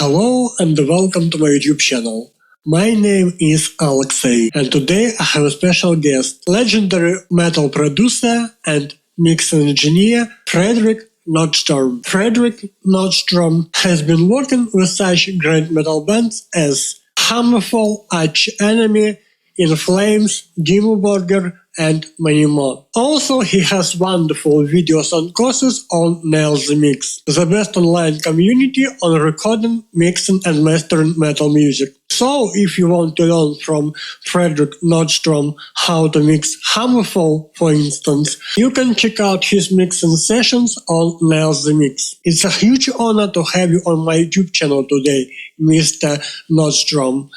Hello and welcome to my YouTube channel. My name is Alexey, and today I have a special guest, legendary metal producer and mixing engineer Fredrik Nordström. Fredrik Nordström has been working with such great metal bands as Hammerfall, Arch Enemy, In Flames, Dimmu Borgir, and many more. Also, he has wonderful videos and courses on Nail the Mix, the best online community on recording, mixing and mastering metal music. So, if you want to learn from Fredrik Nordström how to mix Hammerfall, for instance, you can check out his mixing sessions on Nail the Mix. It's a huge honor to have you on my YouTube channel today, Mr. Nordström.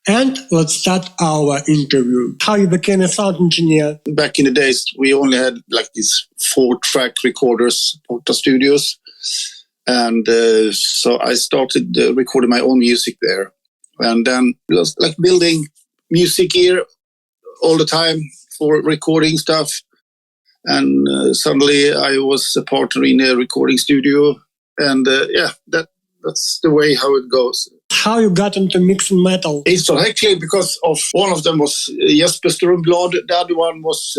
And let's start our interview. How you became a sound engineer? Back in the days, we only had like these 4-track recorders, Porta Studios. And so I started recording my own music there. And then it was like building music gear all the time for recording stuff. And suddenly I was a partner in a recording studio. And that's the way how it goes. How you got into mixing metal? It's actually because of one of them was Jesper Strömblad, the other one was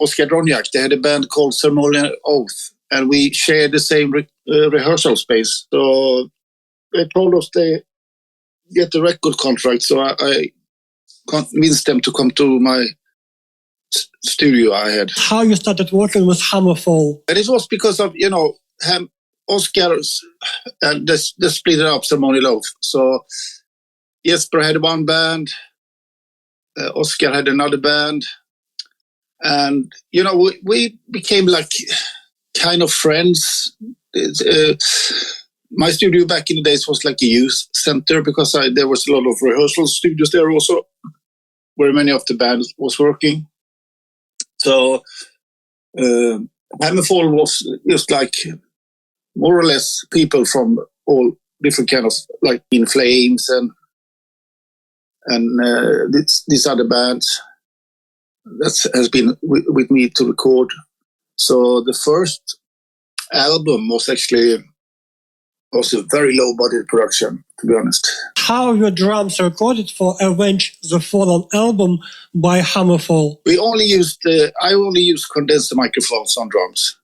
Oskar Dronjak. They had a band called Ceremonial Oath, and we shared the same rehearsal space. So they told us they get the record contract, so I convinced them to come to my studio I had. How you started working with Hammerfall? And it was because of, Oscar's, and they split it up, Ceremonial Oath. So Jesper had one band, Oscar had another band, and we became like kind of friends. My studio back in the days was like a youth center because there was a lot of rehearsal studios there also, where many of the bands was working. So Hammerfall was just like more or less people from all different kind of, like In Flames and these other bands that has been with me to record. So the first album was a very low-budget production, to be honest. How your drums recorded for Avenge The Fallen album by Hammerfall? I only used condenser microphones on drums.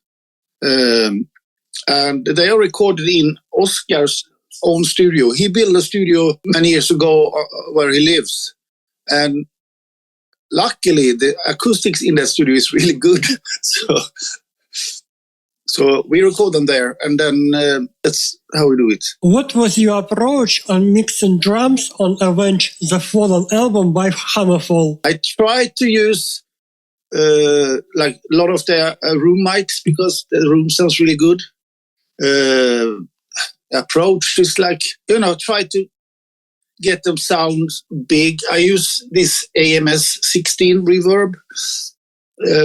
And they are recorded in Oscar's own studio. He built a studio many years ago where he lives. And luckily, the acoustics in that studio is really good. So we record them there, and then that's how we do it. What was your approach on mixing drums on Avenge The Fallen album by Hammerfall? I tried to use like a lot of their room mics because the room sounds really good. Approach is like, try to get them sound big. I use this AMS 16 reverb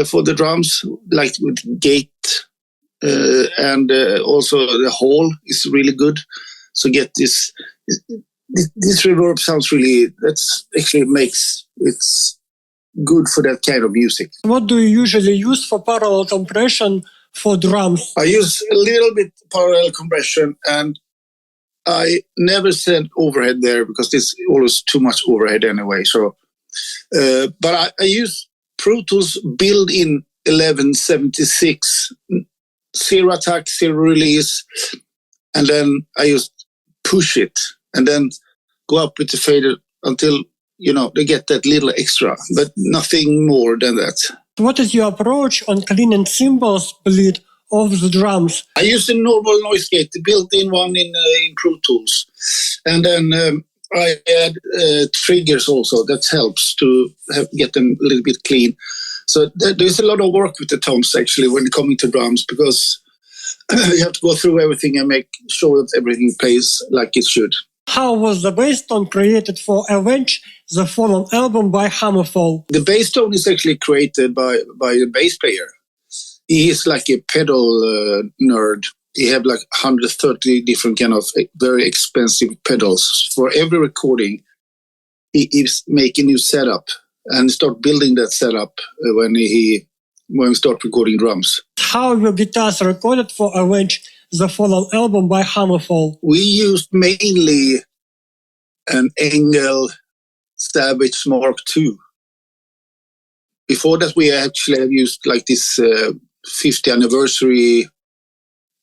for the drums, like with gate, and also the hall is really good. So get this reverb sounds really, that's actually it's good for that kind of music. What do you usually use for parallel compression for drums? I use a little bit parallel compression, and I never send overhead there because there's always too much overhead anyway. So, but I use Pro Tools built-in 1176, zero attack, zero release, and then I just push it and then go up with the fader until they get that little extra, but nothing more than that. What is your approach on cleaning cymbals bleed of the drums? I use a normal noise gate, the built-in one in Pro Tools. And then I add triggers also. That helps to get them a little bit clean. So there's a lot of work with the tones actually when coming to drums, because you have to go through everything and make sure that everything plays like it should. How was the bass tone created for Avenge The Fallen album by Hammerfall? The bass tone is actually created by the bass player. He is like a pedal nerd. He have like 130 different kind of very expensive pedals. For every recording, he is making new setup and start building that setup when we start recording drums. How your guitars recorded for Avenge The Fallen album by Hammerfall? We used mainly an Engel Savage Mark II. Before that, we actually have used like this 50th anniversary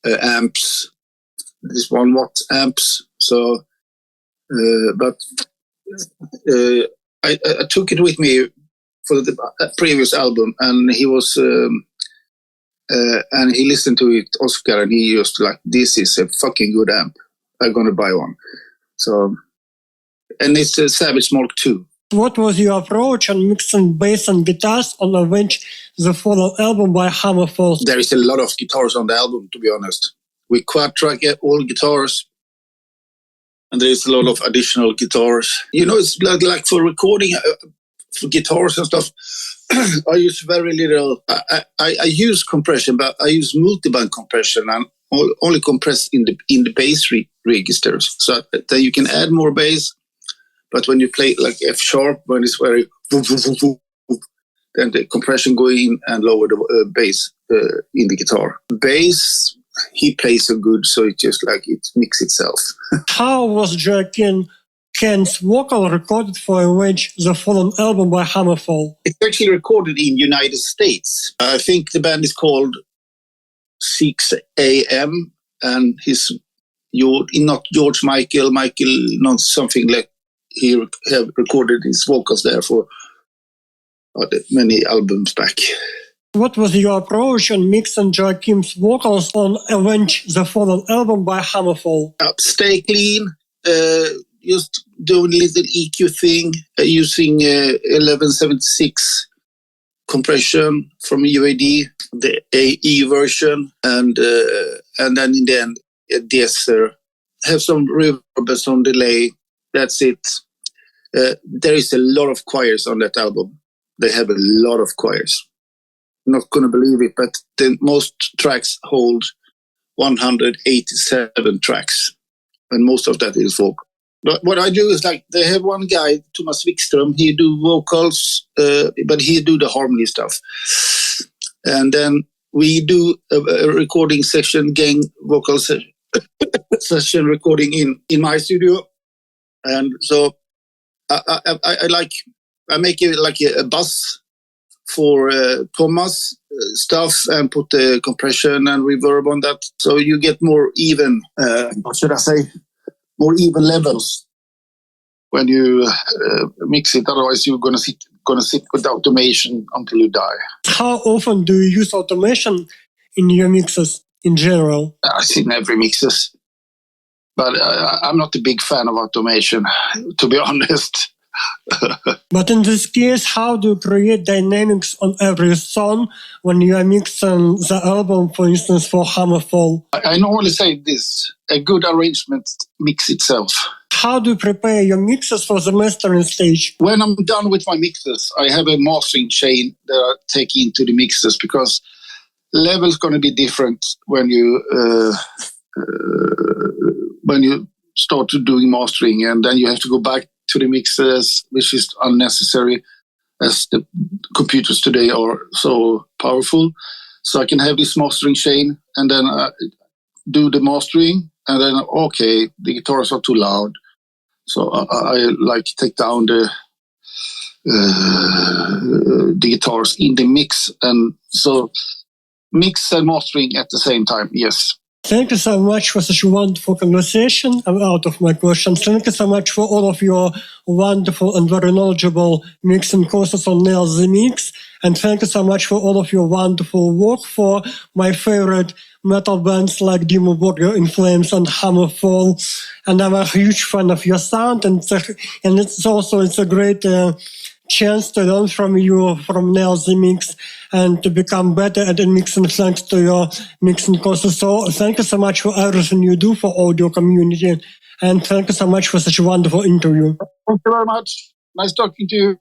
amps, this 1 watt amps. So, but I took it with me for the previous album, and he was, and he listened to it, Oscar, and he was like, "This is a fucking good amp. I'm gonna buy one." So, and it's a Savage Mark II. What was your approach on mixing bass and guitars on Avenge The Fallen album by Hammerfall? There is a lot of guitars on the album, to be honest. We quad-track all guitars, and there is a lot of additional guitars. You know, it's like for recording for guitars and stuff, I use very little. I use compression, but I use multiband compression and only compress in the bass registers, so that you can add more bass. But when you play like F sharp, when it's very, then the compression go in and lower the bass in the guitar. Bass, he plays so good, so it just like it mixes itself. How was Joacim Cans' vocal recorded for Avenge The Fallen album by Hammerfall? It's actually recorded in United States. I think the band is called 6 AM, and he's not George Michael, not something like. He have recorded his vocals there for many albums back. What was your approach on mixing Joacim's vocals on Avenge The Fallen album by Hammerfall? Stay clean, just do a little EQ thing, using 1176 compression from UAD, the AE version, and then in the end, a deesser. Have some reverb, some delay. That's it. There is a lot of choirs on that album. They have a lot of choirs. Not going to believe it, but the most tracks hold 187 tracks. And most of that is vocal. But what I do is like, they have one guy, Thomas Wikström, he do vocals, but he do the harmony stuff. And then we do a recording session, gang vocal session recording in my studio. And so I make it like a bus for Thomas stuff and put the compression and reverb on that. So you get more even, what should I say, more even levels when you mix it. Otherwise you're gonna sit with automation until you die. How often do you use automation in your mixes in general? I think every mixes. But I'm not a big fan of automation, to be honest. But in this case, how do you create dynamics on every song when you are mixing the album, for instance, for Hammerfall? I normally say this, a good arrangement mix itself. How do you prepare your mixes for the mastering stage? When I'm done with my mixes, I have a mastering chain that I take into the mixes, because level's going to be different when you start doing mastering, and then you have to go back to the mixes, which is unnecessary as the computers today are so powerful. So I can have this mastering chain and then do the mastering, and then, okay, the guitars are too loud. So I like to take down the guitars in the mix. And so mix and mastering at the same time, yes. Thank you so much for such a wonderful conversation. I'm out of my questions. Thank you so much for all of your wonderful and very knowledgeable mixing courses on Nail the Mix. And thank you so much for all of your wonderful work for my favorite metal bands like Dimmu Borgir, In Flames, and Hammerfall. And I'm a huge fan of your sound. And it's a great chance to learn from you, from Nail the Mix, and to become better at mixing thanks to your mixing courses. So thank you so much for everything you do for audio community, and thank you so much for such a wonderful interview. Thank you very much. Nice talking to you.